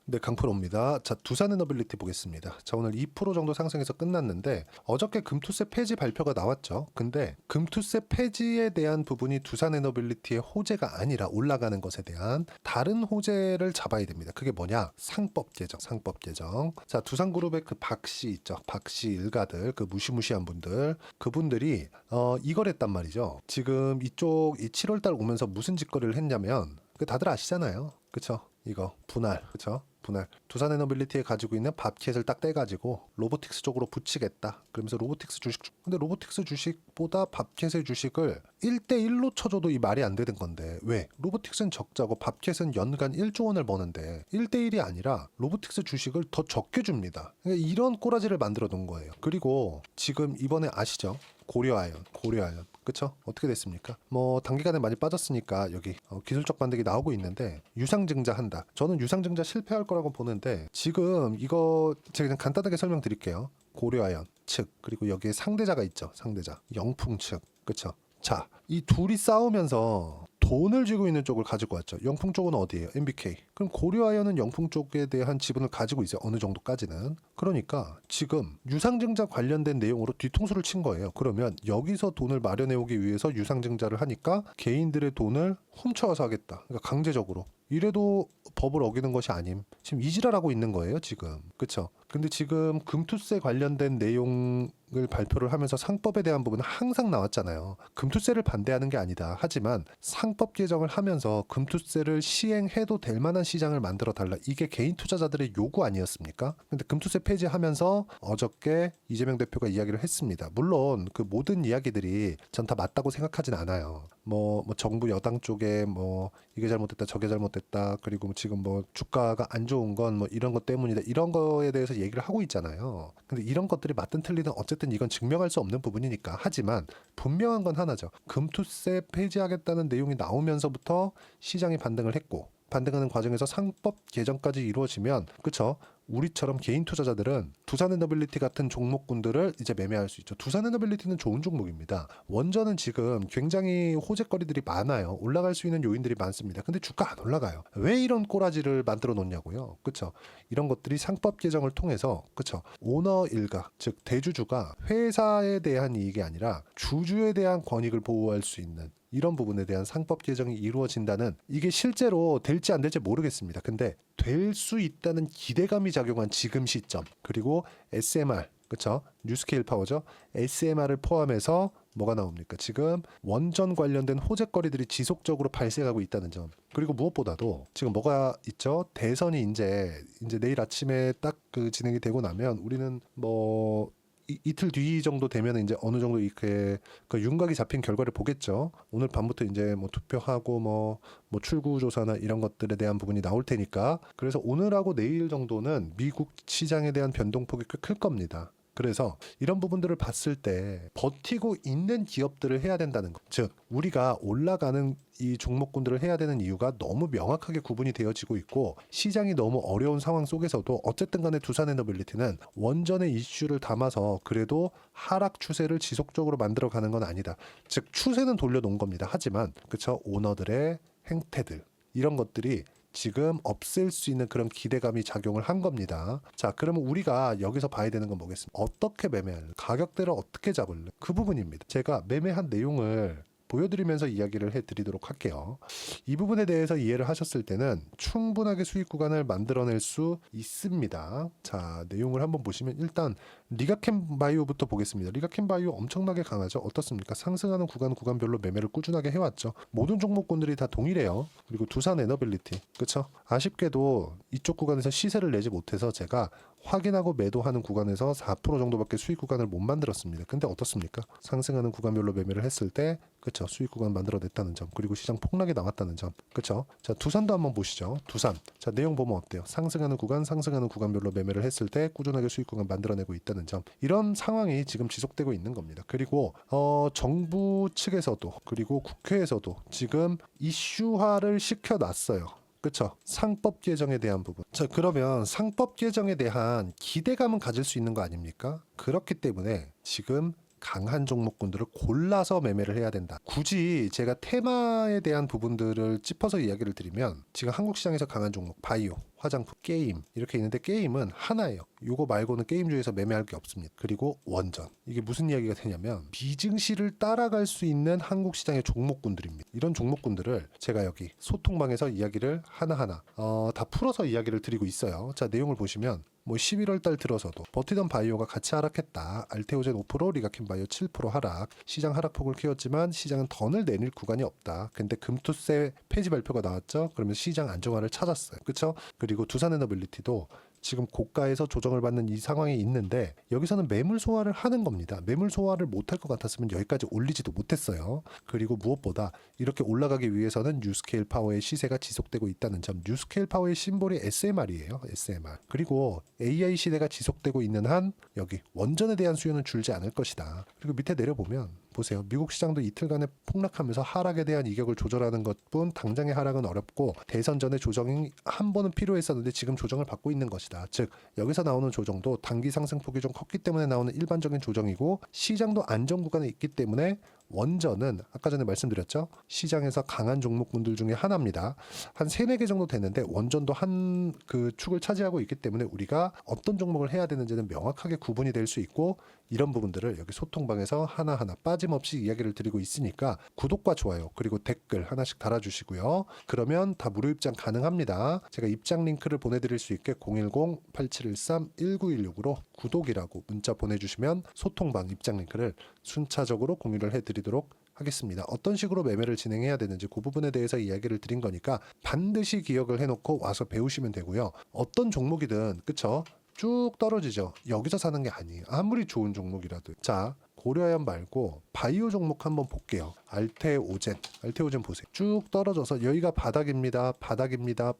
네, 강프로입니다. 자, 두산에너빌리티 보겠습니다. 자, 오늘 2% 정도 상승해서 끝났는데 어저께 금투세 폐지 발표가 나왔죠. 근데 금투세 폐지에 대한 부분이 두산에너빌리티의 호재가 아니라 올라가는 것에 대한 다른 호재를 잡아야 됩니다. 그게 뭐냐? 상법 개정, 상법 개정. 자, 두산그룹의 그 박씨 있죠. 박씨 일가들, 그 무시무시한 분들, 그분들이 이걸 했단 말이죠. 지금 이쪽 이 7월달 오면서 무슨 짓거리를 했냐면 그 다들 아시잖아요. 그쵸? 이거 분할, 그쵸? 분할. 두산에너빌리티에 가지고 있는 밥켓을 딱 떼가지고 로보틱스 쪽으로 붙이겠다. 그러면서 로보틱스 주식, 근데 로보틱스 주식보다 밥켓의 주식을 1대1로 쳐줘도 이 말이 안 되는 건데 왜? 로보틱스는 적자고 밥켓은 연간 1조 원을 버는데 1대1이 아니라 로보틱스 주식을 더 적게 줍니다. 그러니까 이런 꼬라지를 만들어 놓은 거예요. 그리고 지금 이번에 아시죠? 고려아연. 그쵸? 어떻게 됐습니까? 뭐 단기간에 많이 빠졌으니까 여기 기술적 반등이 나오고 있는데 유상증자 한다. 저는 유상증자 실패할 거라고 보는데 지금 이거 제가 그냥 간단하게 설명드릴게요. 고려아연 측 그리고 여기에 상대자가 있죠. 상대자 영풍 측. 그쵸? 자, 이 둘이 싸우면서 돈을 쥐고 있는 쪽을 가지고 왔죠. 영풍 쪽은 어디예요? MBK. 그럼 고려아연은 영풍 쪽에 대한 지분을 가지고 있어요. 어느 정도까지는. 그러니까 지금 유상증자 관련된 내용으로 뒤통수를 친 거예요. 그러면 여기서 돈을 마련해 오기 위해서 유상증자를 하니까 개인들의 돈을 훔쳐와서 하겠다. 그러니까 강제적으로. 이래도 법을 어기는 것이 아님. 지금 이지랄하고 있는 거예요, 지금. 그쵸? 근데 지금 금투세 관련된 내용을 발표를 하면서 상법에 대한 부분은 항상 나왔잖아요. 금투세를 반대하는 게 아니다. 하지만 상법 개정을 하면서 금투세를 시행해도 될 만한 시장을 만들어 달라. 이게 개인 투자자들의 요구 아니었습니까? 근데 금투세 폐지하면서 어저께 이재명 대표가 이야기를 했습니다. 물론 그 모든 이야기들이 전 다 맞다고 생각하진 않아요. 뭐 정부 여당 쪽에 뭐 이게 잘못됐다 저게 잘못됐다 그리고 지금 뭐 주가가 안 좋은 건 뭐 이런 것 때문이다 이런 거에 대해서 얘기를 하고 있잖아요. 근데 이런 것들이 맞든 틀리든 어쨌든 이건 증명할 수 없는 부분이니까. 하지만 분명한 건 하나죠. 금투세 폐지하겠다는 내용이 나오면서부터 시장이 반등을 했고 반등하는 과정에서 상법 개정까지 이루어지면 그쵸? 우리처럼 개인 투자자들은 두산에너빌리티 같은 종목군들을 이제 매매할 수 있죠. 두산에너빌리티는 좋은 종목입니다. 원전은 지금 굉장히 호재거리들이 많아요. 올라갈 수 있는 요인들이 많습니다. 근데 주가 안 올라가요. 왜 이런 꼬라지를 만들어 놓냐고요. 그쵸? 이런 것들이 상법 개정을 통해서 그쵸? 오너 일가, 즉 대주주가 회사에 대한 이익이 아니라 주주에 대한 권익을 보호할 수 있는 이런 부분에 대한 상법 개정이 이루어진다는 이게 실제로 될지 안 될지 모르겠습니다. 근데 될 수 있다는 기대감이 작용한 지금 시점 그리고 SMR 그쵸? 뉴스케일 파워죠. SMR을 포함해서 뭐가 나옵니까? 지금 원전 관련된 호재거리들이 지속적으로 발생하고 있다는 점. 그리고 무엇보다도 지금 뭐가 있죠? 대선이 이제 내일 아침에 딱 그 진행이 되고 나면 우리는 뭐 이틀 뒤 정도 되면 이제 어느 정도 이렇게 그 윤곽이 잡힌 결과를 보겠죠. 오늘 밤부터 이제 뭐 투표하고 뭐 출구 조사나 이런 것들에 대한 부분이 나올 테니까 그래서 오늘하고 내일 정도는 미국 시장에 대한 변동폭이 꽤 클 겁니다. 그래서 이런 부분들을 봤을 때 버티고 있는 기업들을 해야 된다는 것. 즉 우리가 올라가는 이 종목군들을 해야 되는 이유가 너무 명확하게 구분이 되어지고 있고 시장이 너무 어려운 상황 속에서도 어쨌든 간에 두산에너빌리티는 원전의 이슈를 담아서 그래도 하락 추세를 지속적으로 만들어가는 건 아니다. 즉 추세는 돌려놓은 겁니다. 하지만 그쵸 오너들의 행태들 이런 것들이 지금 없앨 수 있는 그런 기대감이 작용을 한 겁니다. 자, 그러면 우리가 여기서 봐야 되는 건 뭐겠습니까? 어떻게 매매할래? 가격대를 어떻게 잡을래? 그 부분입니다. 제가 매매한 내용을 보여드리면서 이야기를 해드리도록 할게요. 이 부분에 대해서 이해를 하셨을 때는 충분하게 수익 구간을 만들어낼 수 있습니다. 자, 내용을 한번 보시면 일단 리가캠 바이오부터 보겠습니다. 리가캠 바이오 엄청나게 강하죠. 어떻습니까? 상승하는 구간별로 매매를 꾸준하게 해왔죠. 모든 종목군들이 다 동일해요. 그리고 두산에너빌리티, 그렇죠? 아쉽게도 이쪽 구간에서 시세를 내지 못해서 제가 확인하고 매도하는 구간에서 4% 정도밖에 수익 구간을 못 만들었습니다. 근데 어떻습니까? 상승하는 구간별로 매매를 했을 때 그쵸 수익 구간 만들어냈다는 점 그리고 시장 폭락이 나왔다는 점 그쵸. 자 두산도 한번 보시죠. 두산 자 내용 보면 어때요? 상승하는 구간별로 매매를 했을 때 꾸준하게 수익 구간 만들어내고 있다는 점 이런 상황이 지금 지속되고 있는 겁니다. 그리고 정부 측에서도 그리고 국회에서도 지금 이슈화를 시켜놨어요. 그렇죠. 상법 개정에 대한 부분. 자, 그러면 상법 개정에 대한 기대감은 가질 수 있는 거 아닙니까? 그렇기 때문에 지금 강한 종목군들을 골라서 매매를 해야 된다. 굳이 제가 테마에 대한 부분들을 짚어서 이야기를 드리면 지금 한국 시장에서 강한 종목 바이오, 화장품, 게임 이렇게 있는데 게임은 하나예요. 요거 말고는 게임주에서 매매할 게 없습니다. 그리고 원전. 이게 무슨 이야기가 되냐면 비증시를 따라갈 수 있는 한국 시장의 종목군들입니다. 이런 종목군들을 제가 여기 소통방에서 이야기를 하나하나 다 풀어서 이야기를 드리고 있어요. 자, 내용을 보시면 뭐 11월 달 들어서도 버티던 바이오가 같이 하락했다. 알테오젠 5%, 리가킨 바이오 7% 하락. 시장 하락폭을 키웠지만 시장은 던을 내릴 구간이 없다. 근데 금투세 폐지 발표가 나왔죠. 그러면 시장 안정화를 찾았어요. 그렇죠? 그리고 두산에너빌리티도 지금 고가에서 조정을 받는 이 상황이 있는데 여기서는 매물 소화를 하는 겁니다. 매물 소화를 못할 것 같았으면 여기까지 올리지도 못했어요. 그리고 무엇보다 이렇게 올라가기 위해서는 뉴스케일 파워의 시세가 지속되고 있다는 점. 뉴스케일 파워의 심볼이 SMR이에요. SMR. 그리고 AI 시대가 지속되고 있는 한 여기 원전에 대한 수요는 줄지 않을 것이다. 그리고 밑에 내려보면 보세요. 미국 시장도 이틀간에 폭락하면서 하락에 대한 이격을 조절하는 것뿐 당장의 하락은 어렵고 대선 전에 조정이 한 번은 필요했었는데 지금 조정을 받고 있는 것이다. 즉 여기서 나오는 조정도 단기 상승폭이 좀 컸기 때문에 나오는 일반적인 조정이고 시장도 안정 구간에 있기 때문에 원전은 아까 전에 말씀드렸죠. 시장에서 강한 종목군들 중에 하나입니다. 한 3, 4개 정도 되는데 원전도 한 그 축을 차지하고 있기 때문에 우리가 어떤 종목을 해야 되는지는 명확하게 구분이 될 수 있고 이런 부분들을 여기 소통방에서 하나하나 빠짐없이 이야기를 드리고 있으니까 구독과 좋아요 그리고 댓글 하나씩 달아주시고요. 그러면 다 무료 입장 가능합니다. 제가 입장 링크를 보내드릴 수 있게 010-8713-1916으로 구독이라고 문자 보내주시면 소통방 입장 링크를 순차적으로 공유를 해드리도록 하겠습니다. 어떤 식으로 매매를 진행해야 되는지 그 부분에 대해서 이야기를 드린 거니까 반드시 기억을 해놓고 와서 배우시면 되고요. 어떤 종목이든 그쵸? 쭉 떨어지죠. 여기서 사는 게 아니에요. 아무리 좋은 종목이라도. 자, 고려아연 말고 바이오 종목 한번 볼게요. 알테오젠 보세요. 쭉 떨어져서 여기가 바닥입니다. 바닥입니다.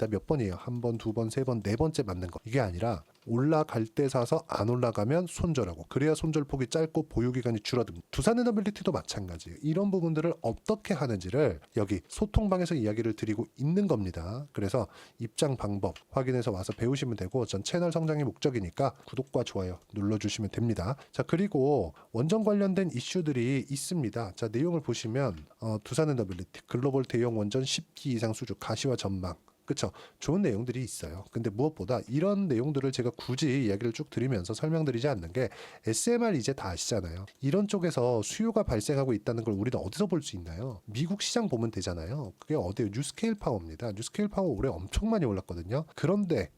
몇 번이에요? 한 번, 두 번, 세 번, 네 번째 맞는 거. 이게 아니라 올라갈 때 사서 안 올라가면 손절하고 그래야 손절폭이 짧고 보유기간이 줄어듭니다. 두산에너빌리티도 마찬가지예요. 이런 부분들을 어떻게 하는지를 여기 소통방에서 이야기를 드리고 있는 겁니다. 그래서 입장 방법 확인해서 와서 배우시면 되고 전 채널 성장이 목적이니까 구독과 좋아요 눌러주시면 됩니다. 자, 그리고 원전 관련된 이슈들이 있습니다. 자, 내용을 보시면 두산에너빌리티 글로벌 대형 원전 10기 이상 수주 가시화 전망 그쵸? 좋은 내용들이 있어요. 근데 무엇보다 이런 내용들을 제가 굳이 이야기를 쭉 드리면서 설명드리지 않는 게 SMR 이제 다 아시잖아요. 이런 쪽에서 수요가 발생하고 있다는 걸 우리는 어디서 볼 수 있나요? 미국 시장 보면 되잖아요. 그게 어디예요? 뉴스케일 파워입니다. 뉴스케일 파워 올해 엄청 많이 올랐거든요. 그런데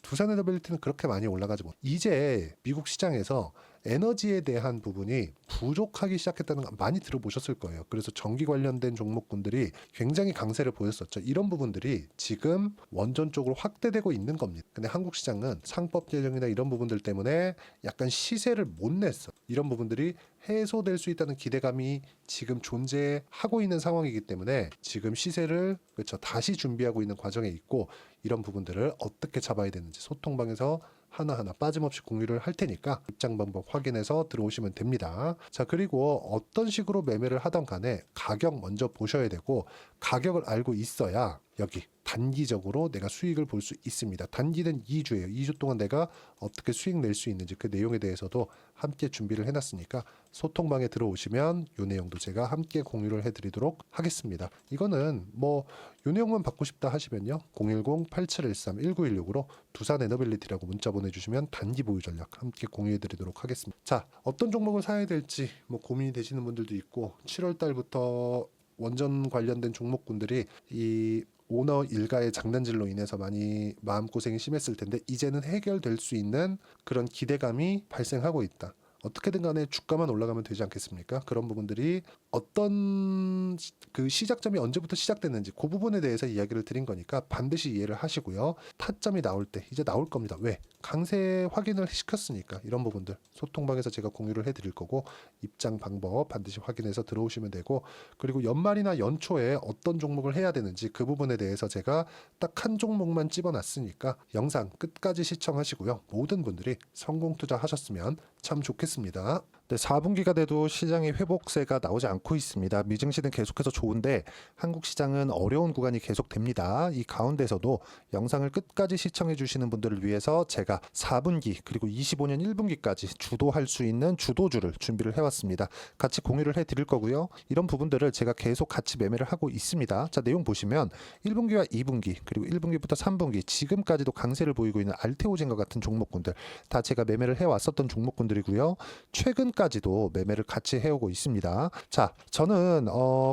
두산에너빌리티는 그렇게 많이 올라가지 못. 이제 미국 시장에서 에너지에 대한 부분이 부족하기 시작했다는 거 많이 들어보셨을 거예요. 그래서 전기 관련된 종목군들이 굉장히 강세를 보였었죠. 이런 부분들이 지금 원전 쪽으로 확대되고 있는 겁니다. 근데 한국 시장은 상법 제정이나 이런 부분들 때문에 약간 시세를 못 냈어. 이런 부분들이 해소될 수 있다는 기대감이 지금 존재하고 있는 상황이기 때문에 지금 시세를 그렇죠. 다시 준비하고 있는 과정에 있고 이런 부분들을 어떻게 잡아야 되는지 소통방에서 하나하나 빠짐없이 공유를 할 테니까 입장 방법 확인해서 들어오시면 됩니다. 자, 그리고 어떤 식으로 매매를 하던 간에 가격 먼저 보셔야 되고 가격을 알고 있어야 여기 단기적으로 내가 수익을 볼 수 있습니다. 단기는 2주예요. 2주 동안 내가 어떻게 수익 낼 수 있는지 그 내용에 대해서도 함께 준비를 해놨으니까 소통방에 들어오시면 이 내용도 제가 함께 공유를 해드리도록 하겠습니다. 이거는 뭐 이 내용만 받고 싶다 하시면요. 010-8713-1916으로 두산에너빌리티라고 문자 보내주시면 단기 보유 전략 함께 공유해드리도록 하겠습니다. 자, 어떤 종목을 사야 될지 뭐 고민이 되시는 분들도 있고 7월 달부터 원전 관련된 종목군들이 이 오너 일가의 장난질로 인해서 많이 마음고생이 심했을 텐데 이제는 해결될 수 있는 그런 기대감이 발생하고 있다. 어떻게든 간에 주가만 올라가면 되지 않겠습니까? 그런 부분들이 어떤 그 시작점이 언제부터 시작됐는지 그 부분에 대해서 이야기를 드린 거니까 반드시 이해를 하시고요. 타점이 나올 때 이제 나올 겁니다. 왜? 강세 확인을 시켰으니까 이런 부분들 소통방에서 제가 공유를 해드릴 거고 입장 방법 반드시 확인해서 들어오시면 되고 그리고 연말이나 연초에 어떤 종목을 해야 되는지 그 부분에 대해서 제가 딱 한 종목만 집어놨으니까 영상 끝까지 시청하시고요. 모든 분들이 성공 투자하셨으면 참 좋겠습니다. 네, 4분기가 돼도 시장의 회복세가 나오지 않고 있습니다. 미증시는 계속해서 좋은데 한국 시장은 어려운 구간이 계속됩니다. 이 가운데서도 영상을 끝까지 시청해 주시는 분들을 위해서 제가 4분기 그리고 25년 1분기까지 주도할 수 있는 주도주를 준비를 해왔습니다. 같이 공유를 해드릴 거고요. 이런 부분들을 제가 계속 같이 매매를 하고 있습니다. 자, 내용 보시면 1분기와 2분기 그리고 1분기부터 3분기 지금까지도 강세를 보이고 있는 알테오젠과 같은 종목군들 다 제가 매매를 해왔었던 종목군들이고요. 최근까지도 매매를 같이 해오고 있습니다. 자, 저는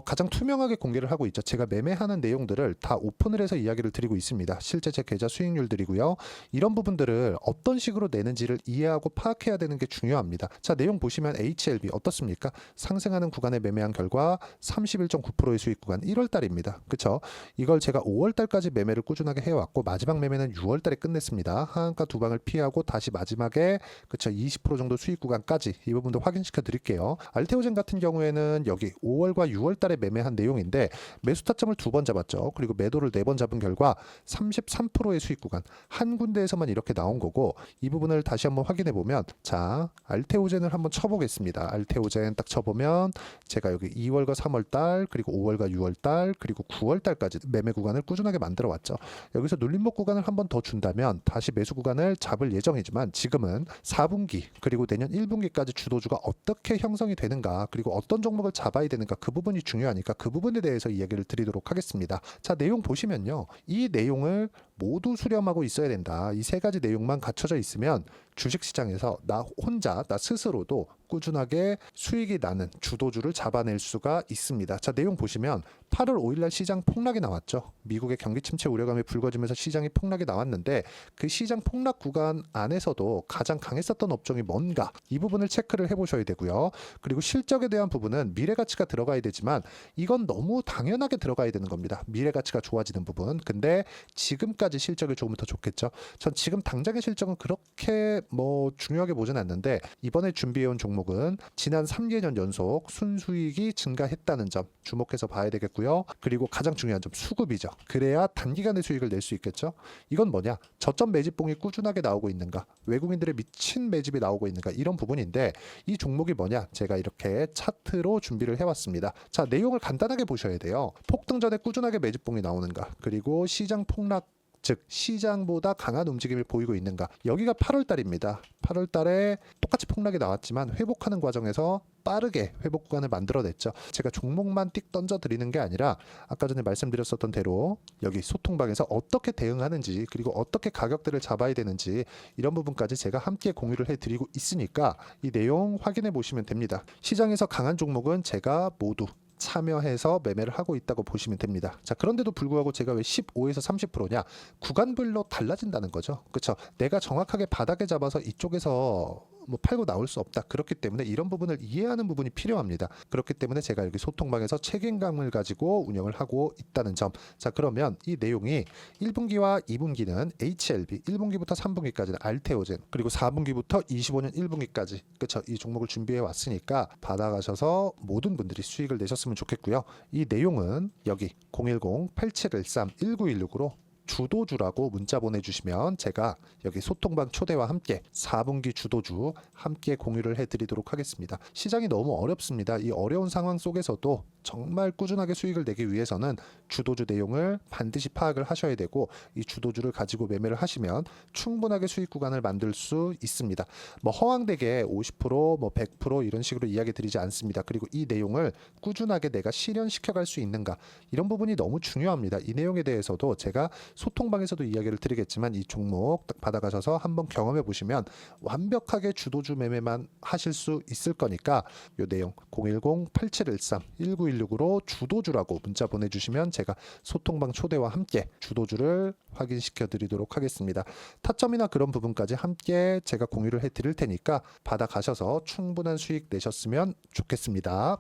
가장 투명하게 공개를 하고 있죠. 제가 매매하는 내용들을 다 오픈을 해서 이야기를 드리고 있습니다. 실제 제 계좌 수익률들이고요. 이런 부분들을 어떤 식으로 내는지를 이해하고 파악해야 되는 게 중요합니다. 자, 내용 보시면 HLB 어떻습니까? 상승하는 구간에 매매한 결과 31.9%의 수익 구간 1월 달입니다. 그쵸? 이걸 제가 5월 달까지 매매를 꾸준하게 해왔고 마지막 매매는 6월 달에 끝냈습니다. 하한가 두 방을 피하고 다시 마지막에 그쵸 20% 정도 수익 구간까지 이 부분도 확인시켜 드릴게요. 알테오젠 같은 경우에는 여기 5월과 6월 달에 매매한 내용인데 매수 타점을 2번 잡았죠. 그리고 매도를 4번 잡은 결과 33%의 수익 구간 한 군데에서만 이렇게 나온 거고 이 부분을 다시 한번 확인해 보면 자 알테오젠을 한번 쳐보겠습니다. 알테오젠 딱 쳐보면 제가 여기 2월과 3월 달 그리고 5월과 6월 달 그리고 9월 달까지 매매 구간을 꾸준하게 만들어 왔죠. 여기서 눌림목 구간을 한번 더 준다면 다시 매수 구간을 잡을 예정이지만 지금은 4분기 그리고 내년 1분기까지 주도주가 어떻게 형성이 되는가 그리고 어떤 종목을 잡아야 되는가 그 부분이 중요하니까 그 부분에 대해서 이야기를 드리도록 하겠습니다. 자, 내용 보시면요. 이 내용을 모두 수렴하고 있어야 된다. 이 세 가지 내용만 갖춰져 있으면 주식시장에서 나 혼자 나 스스로도 꾸준하게 수익이 나는 주도주를 잡아낼 수가 있습니다. 자, 내용 보시면 8월 5일날 시장 폭락이 나왔죠. 미국의 경기 침체 우려감이 불거지면서 시장이 폭락이 나왔는데 그 시장 폭락 구간 안에서도 가장 강했었던 업종이 뭔가 이 부분을 체크를 해보셔야 되고요. 그리고 실적에 대한 부분은 미래가치가 들어가야 되지만 이건 너무 당연하게 들어가야 되는 겁니다. 미래가치가 좋아지는 부분. 근데 지금까지 실적이 조금 더 좋겠죠. 전 지금 당장의 실적은 그렇게 중요하게 보진 않는데 이번에 준비해온 종목은 지난 3개년 연속 순수익이 증가했다는 점 주목해서 봐야 되겠고요. 그리고 가장 중요한 점 수급이죠. 그래야 단기간에 수익을 낼 수 있겠죠. 이건 뭐냐? 저점 매집봉이 꾸준하게 나오고 있는가? 외국인들의 미친 매집이 나오고 있는가? 이런 부분인데 이 종목이 뭐냐? 제가 이렇게 차트로 준비를 해왔습니다. 자, 내용을 간단하게 보셔야 돼요. 폭등 전에 꾸준하게 매집봉이 나오는가? 그리고 시장 폭락 즉 시장보다 강한 움직임을 보이고 있는가. 여기가 8월 달입니다. 8월 달에 똑같이 폭락이 나왔지만 회복하는 과정에서 빠르게 회복 구간을 만들어냈죠. 제가 종목만 띡 던져드리는 게 아니라 아까 전에 말씀드렸었던 대로 여기 소통방에서 어떻게 대응하는지 그리고 어떻게 가격대를 잡아야 되는지 이런 부분까지 제가 함께 공유를 해드리고 있으니까 이 내용 확인해 보시면 됩니다. 시장에서 강한 종목은 제가 모두 참여해서 매매를 하고 있다고 보시면 됩니다. 자, 그런데도 불구하고 제가 왜 15에서 30%냐? 구간별로 달라진다는 거죠. 그렇죠? 내가 정확하게 바닥에 잡아서 이쪽에서 팔고 나올 수 없다. 그렇기 때문에 이런 부분을 이해하는 부분이 필요합니다. 그렇기 때문에 제가 여기 소통방에서 책임감을 가지고 운영을 하고 있다는 점. 자, 그러면 이 내용이 1분기와 2분기는 HLB, 1분기부터 3분기까지는 알테오젠, 그리고 4분기부터 25년 1분기까지 그렇죠. 이 종목을 준비해 왔으니까 받아가셔서 모든 분들이 수익을 내셨으면 좋겠고요. 이 내용은 여기 010-8713-1916으로 주도주라고 문자 보내주시면 제가 여기 소통방 초대와 함께 4분기 주도주 함께 공유를 해드리도록 하겠습니다. 시장이 너무 어렵습니다. 이 어려운 상황 속에서도 정말 꾸준하게 수익을 내기 위해서는 주도주 내용을 반드시 파악을 하셔야 되고 이 주도주를 가지고 매매를 하시면 충분하게 수익 구간을 만들 수 있습니다. 허황되게 50%, 100% 이런 식으로 이야기 드리지 않습니다. 그리고 이 내용을 꾸준하게 내가 실현시켜 갈 수 있는가 이런 부분이 너무 중요합니다. 이 내용에 대해서도 제가 소통방에서도 이야기를 드리겠지만 이 종목 딱 받아가셔서 한번 경험해 보시면 완벽하게 주도주 매매만 하실 수 있을 거니까 이 내용 010-8713-1916으로 주도주라고 문자 보내주시면 제가 소통방 초대와 함께 주도주를 확인시켜 드리도록 하겠습니다. 타점이나 그런 부분까지 함께 제가 공유를 해 드릴 테니까 받아가셔서 충분한 수익 내셨으면 좋겠습니다.